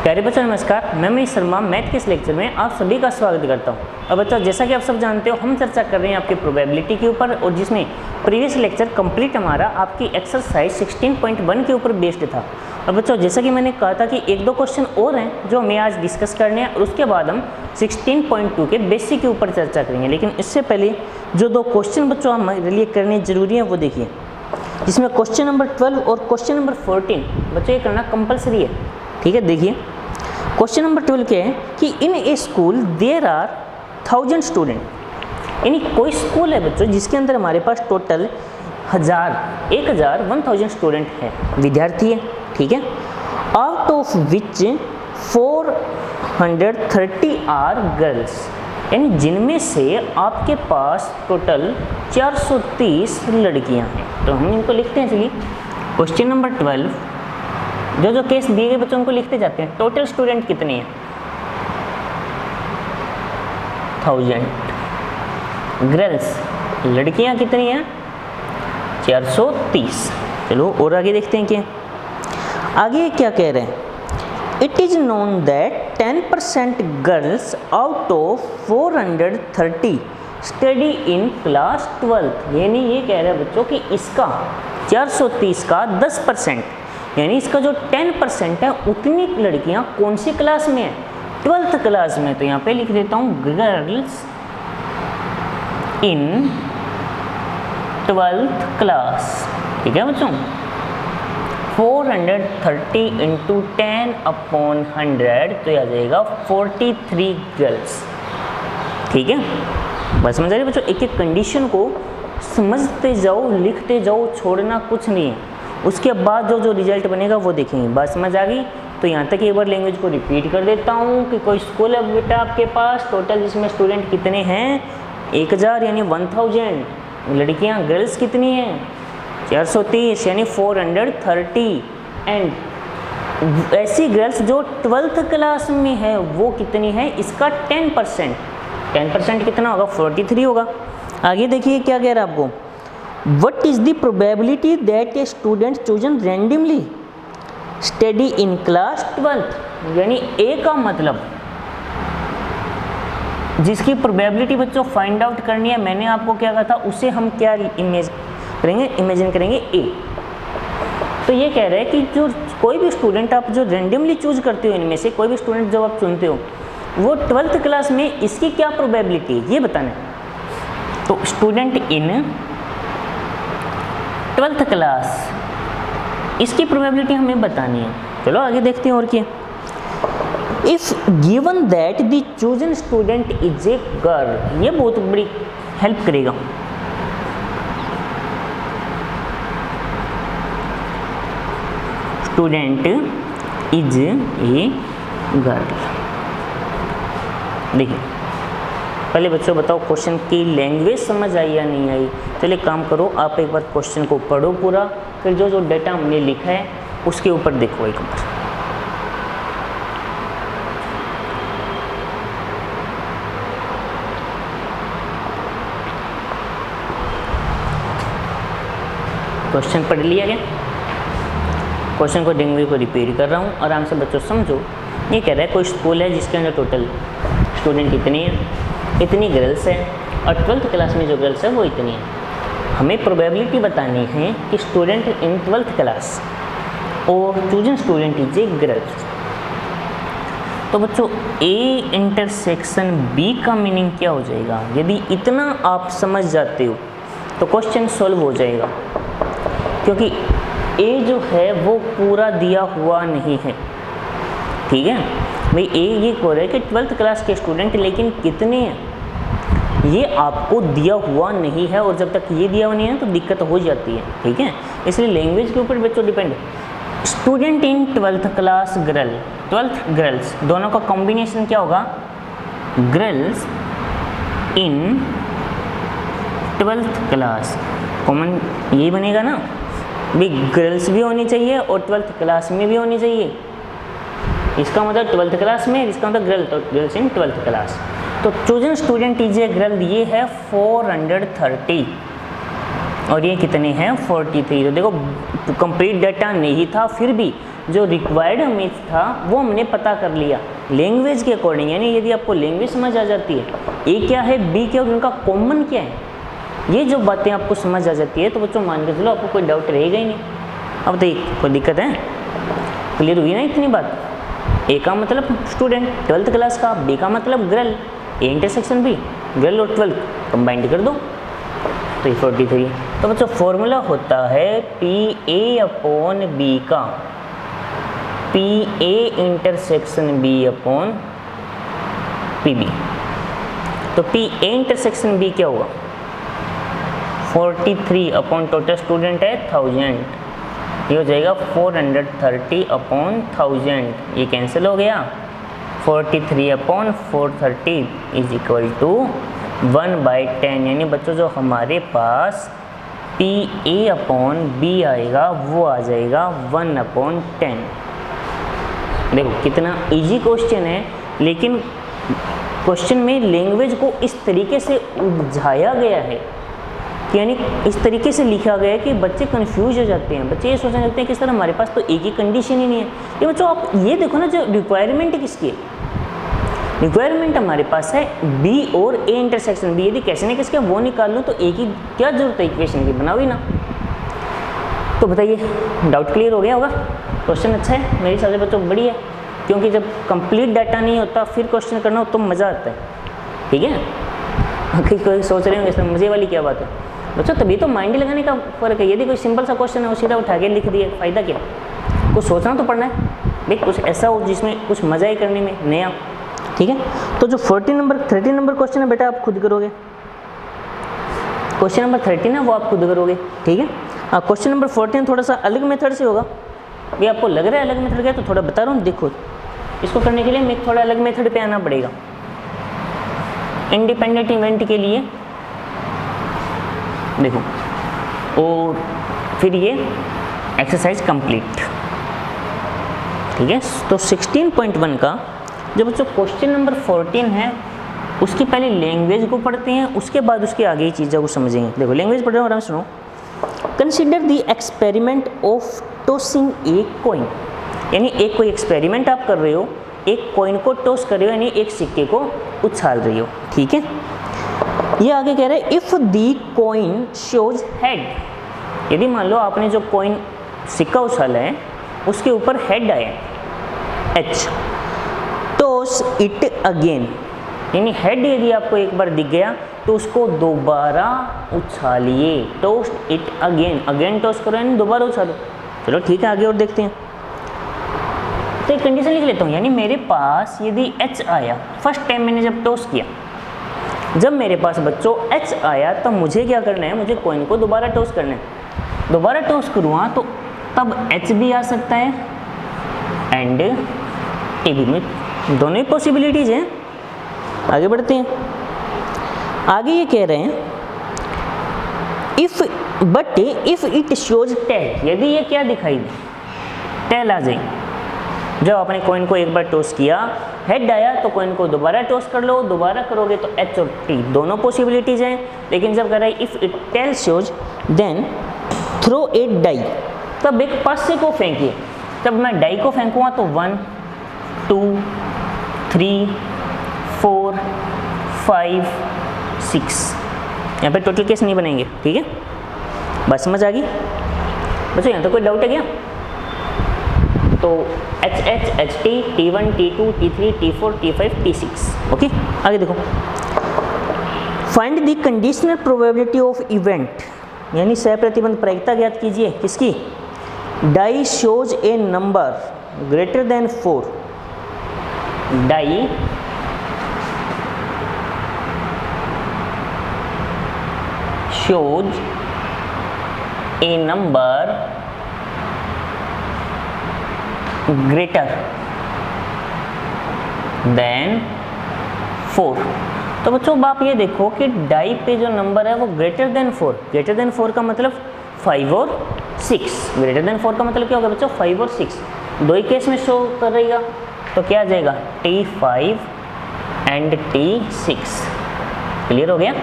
प्यारे बच्चों नमस्कार, मैं मनीष शर्मा मैथ के इस लेक्चर में आप सभी का स्वागत करता हूं। और बच्चों जैसा कि आप सब जानते हो हम चर्चा कर रहे हैं आपकी प्रोबेबिलिटी के ऊपर, और जिसमें प्रीवियस लेक्चर कंप्लीट हमारा आपकी एक्सरसाइज 16.1 के ऊपर बेस्ड था। और बच्चों जैसा कि मैंने कहा था कि एक दो क्वेश्चन और हैं जो हमें आज डिस्कस करने हैं, और उसके बाद हम 16.2 के बेसिक के ऊपर चर्चा करेंगे। लेकिन इससे पहले जो दो क्वेश्चन बच्चों हमारे लिए करने जरूरी हैं वो देखिए, जिसमें क्वेश्चन नंबर 12 और क्वेश्चन नंबर 14 बच्चों ये करना कंपलसरी है। ठीक है, देखिए क्वेश्चन नंबर 12 क्या है कि इन ए स्कूल देयर आर 1000 स्टूडेंट। यानी कोई स्कूल है बच्चों जिसके अंदर हमारे पास टोटल 1000 स्टूडेंट है, विद्यार्थी है। ठीक है, out of which 430 are girls, यानी जिनमें से आपके पास टोटल 430 लड़कियां हैं। तो हम इनको लिखते हैं। चलिए क्वेश्चन नंबर 12 जो केस दिए गए बच्चों को लिखते जाते हैं। टोटल स्टूडेंट कितने हैं? 1000। गर्ल्स लड़कियां कितनी हैं? 430। चलो और आगे देखते हैं क्या आगे क्या कह रहे हैं। It is known that 10% girls out of 430 study in class 12। यानी ये कह रहे हैं बच्चों कि इसका 430 का 10%, यानी इसका जो 10% है उतनी लड़कियां कौन सी क्लास में है? 12th क्लास में। तो यहाँ पे लिख देता हूँ गर्ल्स इन 12th क्लास। ठीक है बच्चों, 430 इंटू 10/100 तो यह आ जाएगा 43 गर्ल्स। ठीक है, बस समझ आ रही है बच्चों। एक एक कंडीशन को समझते जाओ, लिखते जाओ, छोड़ना कुछ नहीं है। उसके बाद जो रिजल्ट बनेगा वो देखेंगे। बात समझ आ गई? तो यहाँ तक एक बार लैंग्वेज को रिपीट कर देता हूँ कि कोई स्कूल है बेटा आपके पास, टोटल जिसमें स्टूडेंट कितने हैं? 1000 यानी 1000। लड़कियाँ गर्ल्स कितनी हैं? 430 यानी 430। एंड ऐसी गर्ल्स जो 12th क्लास में है वो कितनी है? इसका 10% कितना होगा? 43 होगा। आगे देखिए क्या कह रहा है आपको। What is the probability that a student chosen randomly study in class 12th? यानी A का मतलब जिसकी प्रोबेबिलिटी बच्चों फाइंड आउट करनी है, मैंने आपको क्या कहा था, उसे हम क्या इमेजिन करेंगे A। तो ये कह रहे हैं कि जो कोई भी स्टूडेंट आप जो रेंडमली चूज करते हो, इनमें से कोई भी स्टूडेंट जब आप चुनते हो वो 12th क्लास में इसकी क्या प्रोबेबिलिटी है ये बताना है। तो स्टूडेंट इन 12th क्लास इसकी प्रोबेबिलिटी हमें बतानी है। चलो आगे देखते हैं और क्या। If given that the chosen student is a girl, ये बहुत बड़ी हेल्प करेगा। Student is a girl. देखिए पहले बच्चों बताओ क्वेश्चन की लैंग्वेज समझ आई या नहीं आई? चलिए काम करो, आप एक बार क्वेश्चन को पढ़ो पूरा, फिर जो डेटा हमने लिखा है उसके ऊपर देखो एक बार। क्वेश्चन पढ़ लिया गया? क्वेश्चन को लैंग्वेज को रिपीट कर रहा हूँ, आराम से बच्चों समझो। ये कह रहा है कोई स्कूल है जिसके अंदर टोटल स्टूडेंट कितने हैं? इतनी गर्ल्स है, और 12th क्लास में जो गर्ल्स है वो इतनी है। हमें प्रोबेबिलिटी बतानी है कि स्टूडेंट इन 12th क्लास और chosen student is a girls. तो बच्चों A इंटरसेक्शन B का मीनिंग क्या हो जाएगा? यदि इतना आप समझ जाते हो तो क्वेश्चन सॉल्व हो जाएगा, क्योंकि A जो है वो पूरा दिया हुआ नहीं है। ठीक है भाई, A ये कह रहा है कि 12th क्लास के स्टूडेंट लेकिन कितने हैं ये आपको दिया हुआ नहीं है, और जब तक ये दिया हुआ नहीं है तो दिक्कत हो जाती है। ठीक है, इसलिए लैंग्वेज के ऊपर बच्चों डिपेंड है। Student in 12th class girl, 12th girls, दोनों का कॉम्बिनेशन क्या होगा? Girls in 12th class. Common यही बनेगा ना भाई, गर्ल्स भी होनी चाहिए और 12th क्लास में भी होनी चाहिए। इसका मतलब 12th क्लास में, इसका मतलब गर्ल, तो गर्ल्स इन 12th क्लास। तो chosen student is a girl, ये है 430 और ये कितने हैं 43। तो देखो कंप्लीट डाटा नहीं था, फिर भी जो रिक्वायर्ड इमेज था वो हमने पता कर लिया लैंग्वेज के अकॉर्डिंग, यानी यदि आपको लैंग्वेज समझ आ जाती है ए क्या है बी क्या है और उनका कॉमन क्या है, ये जो बातें आपको समझ आ जाती है तो बच्चों मान के चलो आपको कोई डाउट रहेगा ही नहीं। अब बताइए कोई दिक्कत है? क्लियर हुई ना इतनी बात? ए का मतलब स्टूडेंट 12th क्लास का, बी का मतलब girl, A intersection B, girl और 12 कंबाइंड कर दो तो 43। तो बच्चों फॉर्मूला होता है पी ए अपॉन बी का, P A intersection B upon P B. तो पी ए इंटरसेक्शन बी क्या होगा 43 अपॉन टोटल स्टूडेंट है 1000, ये हो जाएगा 430 अपॉन 1000, ये कैंसिल हो गया। 43 अपॉन 430 इज इक्वल टू 1/10, यानी बच्चों जो हमारे पास पी ए अपॉन बी आएगा वो आ जाएगा 1/10। देखो कितना इजी क्वेश्चन है, लेकिन क्वेश्चन में लैंग्वेज को इस तरीके से उलझाया गया है कि यानी इस तरीके से लिखा गया है कि बच्चे कंफ्यूज हो जाते हैं। बच्चे ये सोचने लगते हैं कि सर हमारे पास तो एक ही कंडीशन ही नहीं है। ये बच्चों आप ये देखो ना, जो रिक्वायरमेंट किसकी है, रिक्वायरमेंट हमारे पास है बी और ए इंटरसेक्शन बी। यदि कैसे न किसके वो निकाल लूँ तो ए की क्या जरूरत है इक्वेशन की, बनाओ ही ना। तो बताइए डाउट क्लियर हो गया होगा? क्वेश्चन अच्छा है मेरे हिसाब से बच्चों, बढ़िया है, क्योंकि जब कंप्लीट डाटा नहीं होता फिर क्वेश्चन करना हो तो मज़ा आता है। ठीक है, कोई सोच रहे होंगे इसमें मज़े वाली क्या बात है बच्चों, तभी तो माइंड लगाने का फ़र्क है। यदि कोई सिंपल सा क्वेश्चन है वो सीधा उठा के लिख दिया, फ़ायदा क्या? कुछ सोचना तो पड़ना है भाई, कुछ ऐसा हो जिसमें कुछ मज़ा ही करने में नया। ठीक है, तो जो 13 नंबर क्वेश्चन है बेटा आप खुद करोगे, क्वेश्चन नंबर 13 है वो आप खुद करोगे। ठीक है, क्वेश्चन नंबर 14 थोड़ा सा अलग मेथड से होगा। भाई आपको लग रहा है अलग मेथड का तो थोड़ा बता रहा हूँ, देखो इसको करने के लिए मैं थोड़ा अलग मेथड पे आना पड़ेगा। इंडिपेंडेंट इवेंट के लिए देखो, और फिर ये एक्सरसाइज कंप्लीट। ठीक है, तो 16.1 का जो बच्चों क्वेश्चन नंबर 14 है उसकी पहले लैंग्वेज को पढ़ते हैं, उसके बाद उसके आगे की चीज़ों को समझेंगे। देखो लैंग्वेज पढ़ रहे हो, आराम सुनो। Consider the experiment of tossing a coin, यानी एक कोई एक्सपेरिमेंट आप कर रहे हो, एक कॉइन को टॉस कर रहे हो, यानी एक सिक्के को उछाल रही हो। ठीक है, ये आगे कह रहे हैं if the coin shows head, यदि मान लो आपने जो कॉइन सिक्का उछाला है उसके ऊपर हेड आया एच, टॉस इट अगेन, यानी हेड यदि आपको एक बार दिख गया तो उसको दोबारा उछालिए, toss it again, again toss करो यानी दोबारा उछालो। चलो ठीक है, आगे और देखते हैं। तो एक कंडीशन लिख लेता हूँ, यानी मेरे पास यदि एच आया फर्स्ट टाइम मैंने जब टॉस किया, जब मेरे पास बच्चों एच आया तब मुझे क्या करना है, मुझे कॉइन को दोबारा टॉस करना है। दोबारा टॉस करूँगा तो तब एच भी आ सकता है एंड ए भी, में दोनों ही पॉसिबिलिटीज हैं। आगे बढ़ते हैं, आगे ये कह रहे हैं if but if it shows tail, यदि ये क्या दिखाई दे, टेल आ जाए। जब आपने कॉइन को एक बार टॉस किया हेड आया तो कॉइन को दोबारा टॉस कर लो, दोबारा करोगे तो एच और टी दोनों पॉसिबिलिटीज हैं। लेकिन जब कह रहा है if it tail shows then throw a die, तब एक पासे को फेंकिए। जब मैं डाई को फेंकूँगा तो 1 2 3 4 5 6, यहाँ पे टोटल केस नहीं बनेंगे। ठीक है, बस समझ आ गई बच्चों? यहाँ तो कोई डाउट है क्या? तो H H H T T1 T2 T3 T4 T5 T6। Okay, आगे देखो। Find the conditional probability of event, यानी सहप्रतिबंध प्रायिकता ज्ञात कीजिए। किसकी? Die shows a number greater than 4, die shows a number greater than 4। तो बच्चों आप ये देखो कि डाई पे जो नंबर है वो ग्रेटर देन 4, ग्रेटर देन 4 का मतलब 5 और 6, ग्रेटर देन 4 का मतलब क्या होगा बच्चों? 5 और 6 दो ही केस में शो कर रहेगा। तो क्या आ जाएगा? T5 and T6। क्लियर हो गया?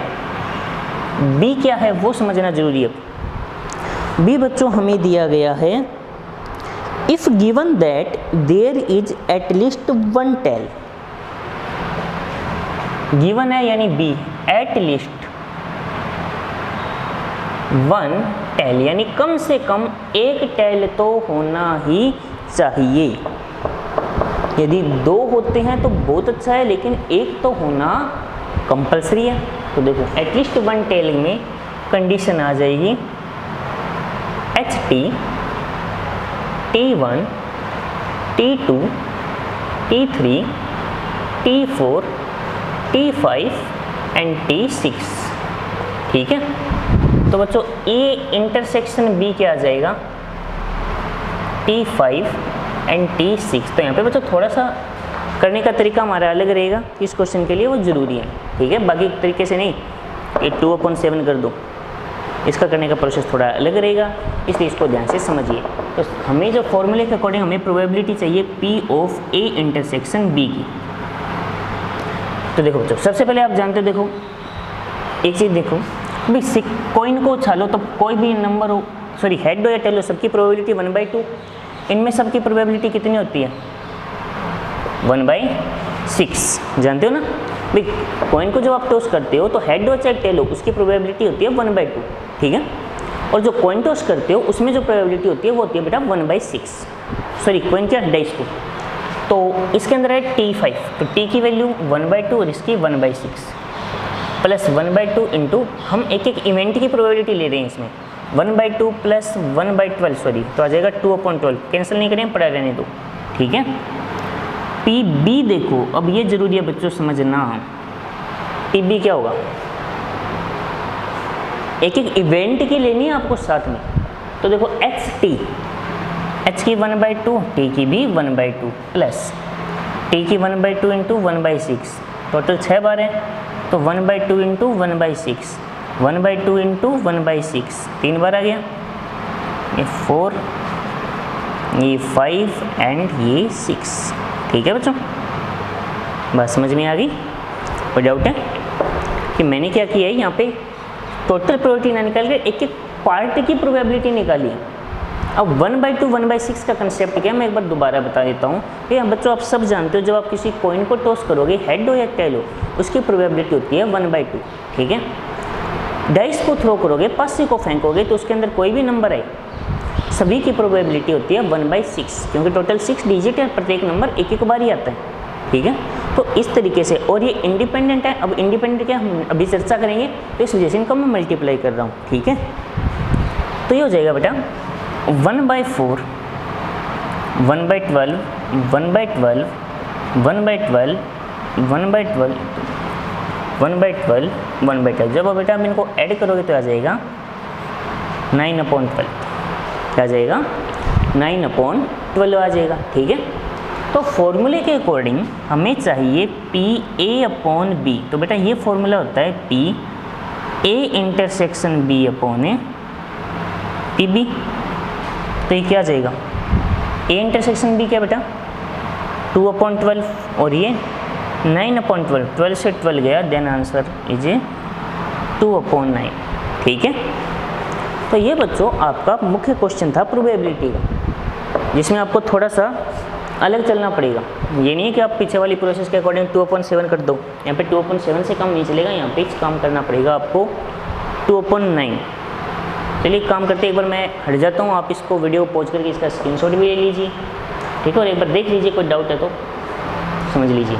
बी क्या है वो समझना जरूरी है। बी बच्चों हमें दिया गया है if given that there is at least one tail, given है यानी B, at least one tail यानी कम से कम एक टेल तो होना ही चाहिए। यदि दो होते हैं तो बहुत अच्छा है, लेकिन एक तो होना कंपलसरी है। तो देखो एटलीस्ट वन टेल में कंडीशन आ जाएगी H T, T1, T2, T3, T4, T5 and T6। ठीक है, तो बच्चों ए इंटरसेक्शन बी क्या आ जाएगा, T5 एंड T6। तो यहाँ पे बच्चों थोड़ा सा करने का तरीका हमारा अलग रहेगा, इस क्वेश्चन के लिए वो ज़रूरी है। ठीक है, बाकी तरीके से नहीं, ये 2/7 कर दो, इसका करने का प्रोसेस थोड़ा अलग रहेगा, इसलिए इसको ध्यान से समझिए। तो हमें जो फॉर्मूले के अकॉर्डिंग हमें प्रोबेबिलिटी चाहिए P of A intersection B की। तो देखो बच्चों, सबसे पहले आप जानते हो, देखो एक चीज़ देखो भाई, कॉइन को उछालो तो कोई भी नंबर हो, सॉरी हेड हो या टेल हो, सबकी प्रोबेबिलिटी 1/2। इनमें सबकी प्रोबेबिलिटी कितनी होती है, 1/6। जानते हो ना भाई, कॉइन को जब आप टॉस करते हो तो हेड हो चाहे टेल हो, उसकी प्रोबेबिलिटी होती है 1/2। ठीक है, और जो कॉइन टॉस करते हो उसमें जो प्रोबेबिलिटी होती है वो होती है बेटा 1/6। सॉरी कॉइन क्या, डाइस को। तो इसके अंदर है T5, तो T की वैल्यू 1/2 और इसकी 1/6 प्लस 1/2 इंटू, हम एक एक इवेंट की प्रोबेबिलिटी ले रहे हैं इसमें, 1/2 प्लस 1/12, सॉरी तो आ जाएगा 2/12। कैंसिल नहीं करें, पड़ा रहने दो। ठीक है, PB देखो, अब ये जरूरी है बच्चों समझना, PB क्या होगा, एक एक इवेंट की लेनी है आपको साथ में। तो देखो HT, H की 1/2, T की भी 1/2 प्लस T की 1/2 इंटू 1/6, टोटल 6 बार है, तो 1/2 इंटू 1/6, 1/2 इंटू 1/6, 3 बार आ गया, ये 4, ये 5 एंड ये 6। ठीक है बच्चों, बात समझ में आ गई? कोई डाउट है कि मैंने क्या किया है, यहाँ पे टोटल प्रोबेबिलिटी ना निकाल कर एक एक पार्ट की प्रोबेबिलिटी निकाली है। अब 1/2 1/6 का कंसेप्ट क्या है, मैं एक बार दोबारा बता देता हूँ। ये बच्चों आप सब जानते हो, जब आप किसी कॉइन को टॉस करोगे, हेड हो या टेल हो, उसकी प्रोबेबिलिटी होती है 1/2। ठीक है, डाइस को थ्रो करोगे, पासे को फेंकोगे, तो उसके अंदर कोई भी नंबर आए, सभी की प्रोबेबिलिटी होती है 1/6, क्योंकि टोटल 6 डिजिट है, प्रत्येक नंबर एक एक बार ही आता है। ठीक है, तो इस तरीके से, और ये इंडिपेंडेंट है। अब इंडिपेंडेंट क्या हम अभी चर्चा करेंगे, तो इस वजह से इनको मैं मल्टीप्लाई कर रहा हूँ। ठीक है, तो ये हो जाएगा बेटा 1/4, 1/12, 1/12, 1/12, 1/12, 1/12, 1/12। जब बेटा हम इनको ऐड करोगे तो आ जाएगा 9/12, क्या आ जाएगा 9/12 आ जाएगा। ठीक है, तो फॉर्मूले के अकॉर्डिंग हमें चाहिए PA/B। तो बेटा ये फॉर्मूला होता है PA इंटरसेक्शन B/A PB। तो ये क्या आ जाएगा, A इंटरसेक्शन B क्या बेटा 2/12 और ये 9/12, 12 से 12 गया, देन आंसर इज 2/9। ठीक है, तो ये बच्चों आपका मुख्य क्वेश्चन था प्रोबेबिलिटी का, जिसमें आपको थोड़ा सा अलग चलना पड़ेगा। ये नहीं है कि आप पीछे वाली प्रोसेस के अकॉर्डिंग 2/7 कर दो, यहाँ पे 2/7 से कम नहीं चलेगा, यहाँ पे काम करना पड़ेगा आपको 2/9। चलिए काम करते, एक बार मैं हट जाता हूँ, आप इसको वीडियो पॉज करके इसका स्क्रीनशॉट भी ले लीजिए। ठीक है, और एक बार देख लीजिए, कोई डाउट है तो समझ लीजिए।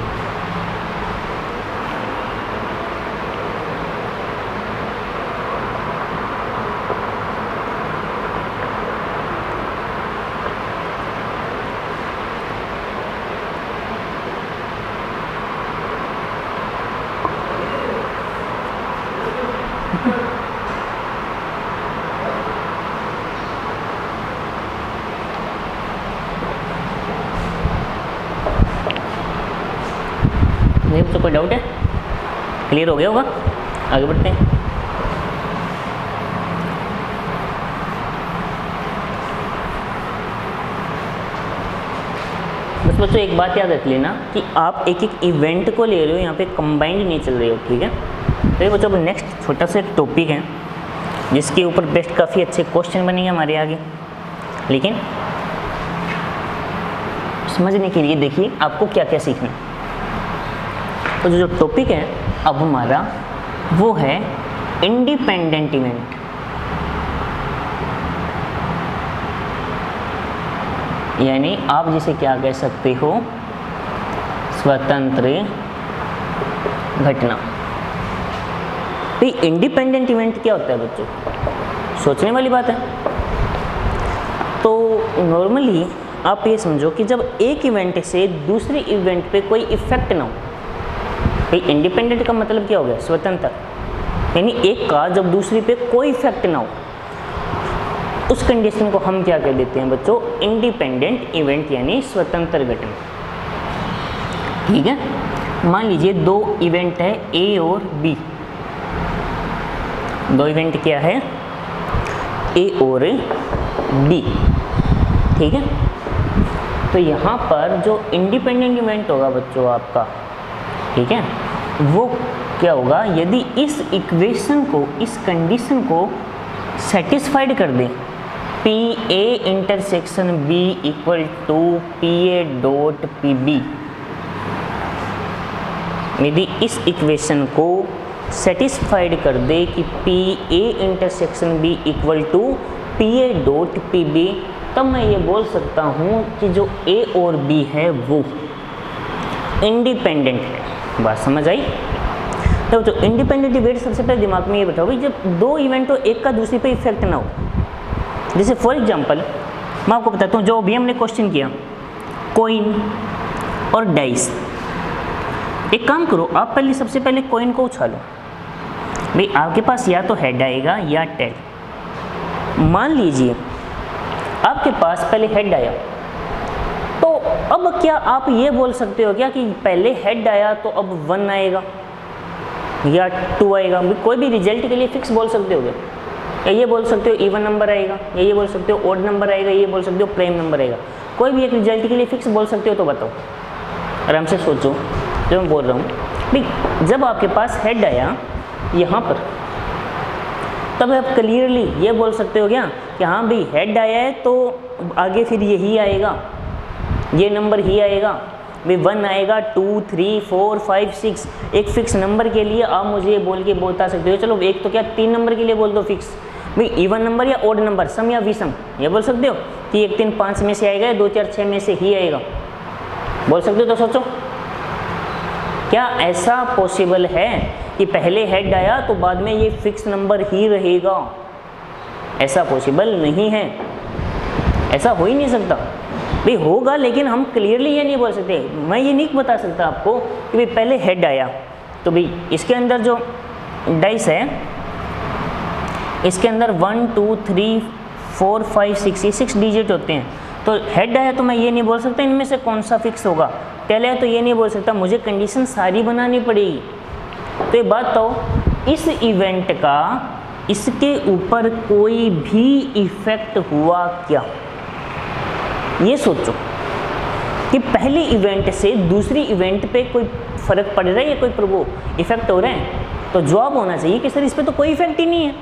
नहीं तो कोई डाउट है, क्लियर हो गया होगा, आगे बढ़ते हैं। बस बच्चों एक बात याद रख लेना कि आप एक एक इवेंट को ले रहे हो, यहाँ पे कंबाइंड नहीं चल रहे हो। ठीक है, तो ये बच्चों अब नेक्स्ट छोटा सा एक टॉपिक है जिसके ऊपर बेस्ट काफ़ी अच्छे क्वेश्चन बनेंगे हमारे आगे, लेकिन समझने के लिए देखिए आपको क्या क्या सीखना है। तो जो टॉपिक है अब हमारा वो है इंडिपेंडेंट इवेंट, यानी आप जिसे क्या कह सकते हो, स्वतंत्र घटना। तो इंडिपेंडेंट इवेंट क्या होता है बच्चों, सोचने वाली बात है। तो नॉर्मली आप ये समझो कि जब एक इवेंट से दूसरे इवेंट पे कोई इफेक्ट ना हो, भाई इंडिपेंडेंट का मतलब क्या हो गया, स्वतंत्र, यानी एक का जब दूसरी पे कोई इफेक्ट ना हो, उस कंडीशन को हम क्या कह देते हैं बच्चों, इंडिपेंडेंट इवेंट यानी स्वतंत्र घटना। ठीक है, मान लीजिए दो इवेंट है ए और बी, दो इवेंट क्या है, ए और बी। ठीक है, तो यहाँ पर जो इंडिपेंडेंट इवेंट होगा बच्चों आपका, ठीक है, वो क्या होगा, यदि इस इक्वेशन को, इस कंडीशन को सेटिस्फाइड कर दें, P A intersection B equal to P A dot P B, यदि इस इक्वेशन को सेटिस्फाइड कर दे कि P A intersection B equal to P A dot P B, तब मैं ये बोल सकता हूँ कि जो ए और बी है वो इंडिपेंडेंट है। बात समझ आई? तो जो इंडिपेंडेंट इवेंट, सबसे पहले दिमाग में ये बताओ भाई, जब दो इवेंट हो एक का दूसरे पे इफेक्ट ना हो। जैसे फॉर एग्जांपल मैं आपको बताता हूँ, जो अभी हमने क्वेश्चन किया कॉइन और डाइस। एक काम करो, आप पहले सबसे पहले कॉइन को उछालो भाई, आपके पास या तो हेड आएगा या टेल। मान लीजिए आपके पास पहले हेड आया, तो अब क्या आप ये बोल सकते हो क्या कि पहले हेड आया तो अब 1 आएगा या 2 आएगा? कोई भी रिजल्ट के लिए फिक्स बोल सकते हो क्या? या ये बोल सकते हो इवन नंबर आएगा, या ये बोल सकते हो ऑड नंबर आएगा, ये बोल सकते हो प्राइम नंबर आएगा? कोई भी एक रिजल्ट के लिए फिक्स बोल सकते हो तो बताओ, आराम से सोचो। जो मैं बोल रहा हूँ भाई, जब आपके पास हेड आया यहाँ पर, तब आप क्लियरली ये बोल सकते हो क्या कि हाँ भाई हेड आया है तो आगे फिर यही आएगा, ये नंबर ही आएगा भाई, 1 आएगा, 2, 3, 4, 5, 6। एक फिक्स नंबर के लिए आप मुझे ये बोल के बता सकते हो, चलो एक तो क्या 3 नंबर के लिए बोल दो फिक्स भाई, इवन नंबर या ऑड नंबर, सम या विषम, ये बोल सकते हो कि 1, 3, 5 में से आएगा, 2, 4, 6 में से ही आएगा, बोल सकते हो? तो सोचो क्या ऐसा पॉसिबल है कि पहले हेड आया तो बाद में ये फिक्स नंबर ही रहेगा? ऐसा पॉसिबल नहीं है, ऐसा हो ही नहीं सकता भाई। होगा लेकिन हम क्लियरली ये नहीं बोल सकते। मैं ये नहीं बता सकता आपको कि भाई पहले हेड आया तो भाई इसके अंदर जो डाइस है इसके अंदर 1, 2, 3, 4, 5, 6 ये 6 डिजिट होते हैं। तो हेड आया तो मैं ये नहीं बोल सकता इनमें से कौन सा फिक्स होगा। टेल है तो ये नहीं बोल सकता, मुझे कंडीशन सारी बनानी पड़ेगी। तो ये बात तो इस इवेंट का इसके ऊपर कोई भी इफेक्ट हुआ क्या, ये सोचो कि पहले इवेंट से दूसरी इवेंट पे कोई फ़र्क पड़ रहा है या कोई प्रभाव इफेक्ट हो रहा है? तो जवाब होना चाहिए कि सर इस पर तो कोई इफेक्ट ही नहीं है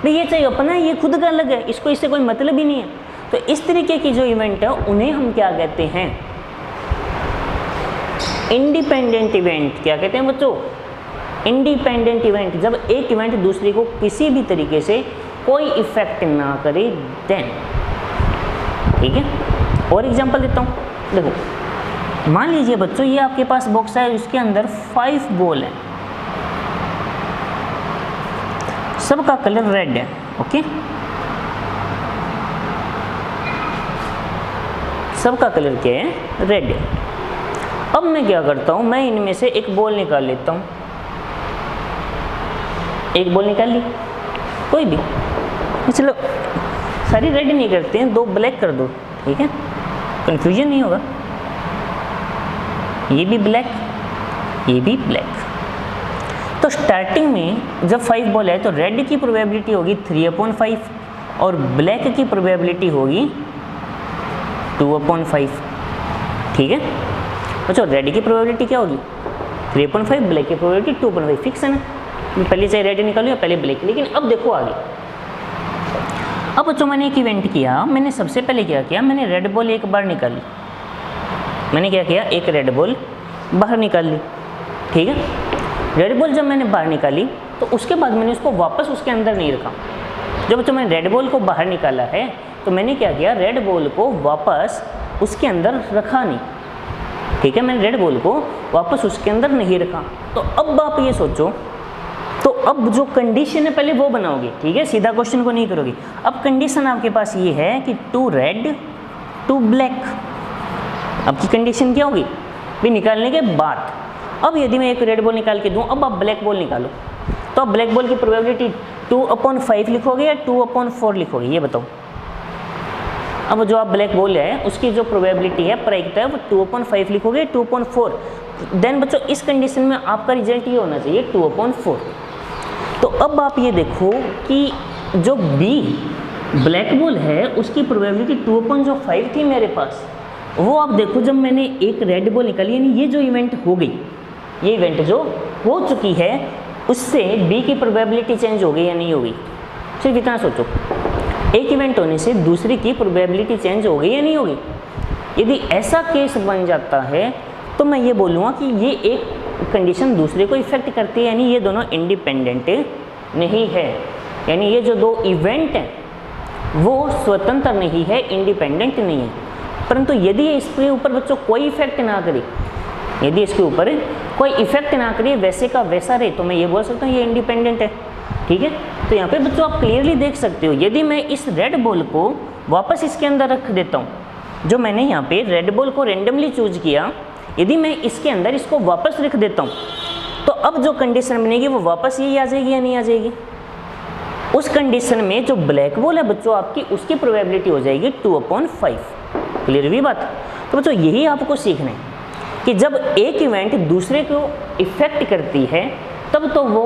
भाई, ये चाहिए अपना, ये खुद का अलग है, इसको इससे कोई मतलब ही नहीं है। तो इस तरीके की जो इवेंट है उन्हें हम क्या कहते हैं, इंडिपेंडेंट इवेंट। क्या कहते हैं बच्चों? Independent event. जब एक इवेंट दूसरे को किसी भी तरीके से कोई इफेक्ट ना करे देन। ठीक है, और एग्जांपल देता हूँ, देखो मान लीजिए बच्चों ये आपके पास बॉक्स है, इसके अंदर 5 बॉल है, सबका कलर रेड है। ओके, सबका कलर क्या है? रेड है। अब मैं क्या करता हूँ, मैं इनमें से एक बॉल निकाल लेता हूँ। एक बॉल निकाल ली, कोई भी, चलो सारी रेड नहीं करते हैं, 2 ब्लैक कर दो। ठीक है, कंफ्यूजन नहीं होगा। ये भी ब्लैक, ये भी ब्लैक। तो स्टार्टिंग में जब 5 बॉल है तो रेड की प्रोबेबिलिटी होगी 3/5 और ब्लैक की प्रोबेबिलिटी होगी 2/5। ठीक है बच्चों, रेड की प्रोबेबिलिटी क्या होगी 3/5, ब्लैक की प्रोबेबिलिटी 2/5। फिक्स है ना, पहले चाहे रेड निकालो या पहले ब्लैक। लेकिन अब देखो आगे, अब बच्चों मैंने एक इवेंट किया, मैंने सबसे पहले क्या किया, मैंने रेड बॉल एक बार निकाली, मैंने क्या किया, एक रेड बॉल बाहर निकाल ली, ठीक है। रेड बॉल जब मैंने बाहर निकाली तो उसके बाद मैंने उसको वापस उसके अंदर नहीं रखा। जब बच्चों मैंने रेड बॉल को बाहर निकाला है तो मैंने क्या किया, रेड बॉल को वापस उसके अंदर रखा नहीं, ठीक है। मैंने रेड बॉल को वापस उसके अंदर नहीं रखा। तो अब आप ये सोचो, तो अब जो कंडीशन है पहले वो बनाओगे, ठीक है, सीधा क्वेश्चन को नहीं करोगे। अब कंडीशन आपके पास ये है कि 2 रेड 2 ब्लैक। आपकी कंडीशन क्या होगी भी निकालने के बाद। अब यदि मैं एक रेड बॉल निकाल के दूं, अब आप ब्लैक बॉल निकालो, तो आप ब्लैक बॉल की प्रोबेबिलिटी 2/5 लिखोगे या 2/4 लिखोगे, ये बताओ। अब जो आप ब्लैक बॉल है उसकी जो प्रोबेबिलिटी है, प्रायिकता है, वो 2/5 लिखोगे, 2/4। देन बच्चों इस कंडीशन में आपका रिजल्ट ये होना चाहिए 2/4। तो अब आप ये देखो कि जो बी ब्लैक बॉल है उसकी प्रोबेबिलिटी 2/5 थी मेरे पास, वो आप देखो जब मैंने एक रेड बॉल निकाली, यानी ये जो इवेंट हो गई, ये इवेंट जो हो चुकी है, उससे बी की प्रोबेबिलिटी चेंज हो गई या नहीं हो गई। सिर्फ इतना सोचो, एक इवेंट होने से दूसरे की प्रोबेबिलिटी चेंज हो गई या नहीं होगी। यदि ऐसा केस बन जाता है तो मैं ये बोलूँगा कि ये एक कंडीशन दूसरे को इफेक्ट करती है, यानी ये दोनों इंडिपेंडेंट नहीं है, यानी ये जो दो इवेंट हैं वो स्वतंत्र नहीं है, इंडिपेंडेंट नहीं है। परंतु यदि इसके ऊपर बच्चों कोई इफेक्ट ना करे, यदि इसके ऊपर कोई इफेक्ट ना करे, वैसे का वैसा रहे, तो मैं ये बोल सकता हूँ ये इंडिपेंडेंट है, ठीक है। तो यहाँ पे बच्चों आप क्लियरली देख सकते हो, यदि मैं इस रेड बॉल को वापस इसके अंदर रख देता हूँ, जो मैंने यहाँ पे रेड बॉल को रेंडमली चूज किया, यदि मैं इसके अंदर इसको वापस रख देता हूँ, तो अब जो कंडीशन बनेगी वो वापस यही आ जाएगी या नहीं आ जाएगी। उस कंडीशन में जो ब्लैक बॉल है बच्चों आपकी, उसकी प्रोबेबिलिटी हो जाएगी 2/5। क्लियर हुई बात। तो बच्चों यही आपको सीखना है कि जब एक इवेंट दूसरे को इफेक्ट करती है तब तो वो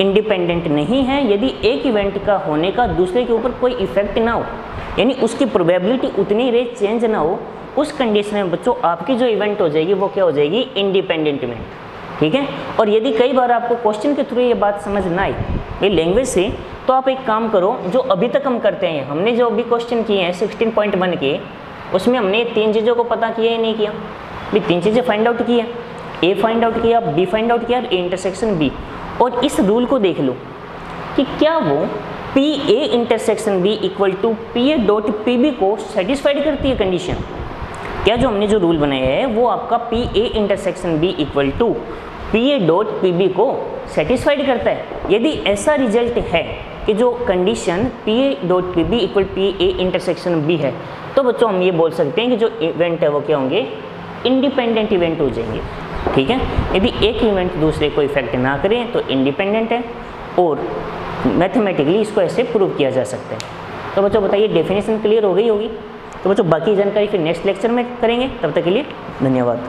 इंडिपेंडेंट नहीं है। यदि एक इवेंट का होने का दूसरे के ऊपर कोई इफेक्ट ना हो, यानी उसकी प्रोबेबिलिटी उतनी रेट चेंज ना हो, उस कंडीशन में बच्चों आपकी जो इवेंट हो जाएगी वो क्या हो जाएगी, इंडिपेंडेंट इवेंट, ठीक है। और यदि कई बार आपको क्वेश्चन के थ्रू ये बात समझ ना आई ये लैंग्वेज से, तो आप एक काम करो, जो अभी तक हम करते हैं, हमने जो अभी क्वेश्चन किए हैं 16.1 के, उसमें हमने 3 चीज़ों को पता किया या नहीं किया भी, 3 चीज़ें फाइंड आउट की है, ए फाइंड आउट किया, बी फाइंड आउट किया और ए इंटरसेक्शन बी। और इस रूल को देख लो कि क्या वो P A intersection B equal to P A dot P B को सेटिस्फाइड करती है कंडीशन। क्या जो हमने जो रूल बनाया है वो आपका P A intersection B equal to P A dot P B को सेटिस्फाइड करता है। यदि ऐसा रिजल्ट है कि जो condition P A dot P B equal P A intersection B है, तो बच्चों हम ये बोल सकते हैं कि जो इवेंट है वो क्या होंगे, इंडिपेंडेंट इवेंट हो जाएंगे, ठीक है। यदि एक इवेंट दूसरे को इफेक्ट ना करे तो इंडिपेंडेंट है, और मैथमेटिकली इसको ऐसे प्रूव किया जा सकता है। तो बच्चों बताइए डेफिनेशन क्लियर हो गई होगी। तो बच्चों बाकी जानकारी फिर नेक्स्ट लेक्चर में करेंगे, तब तक के लिए धन्यवाद।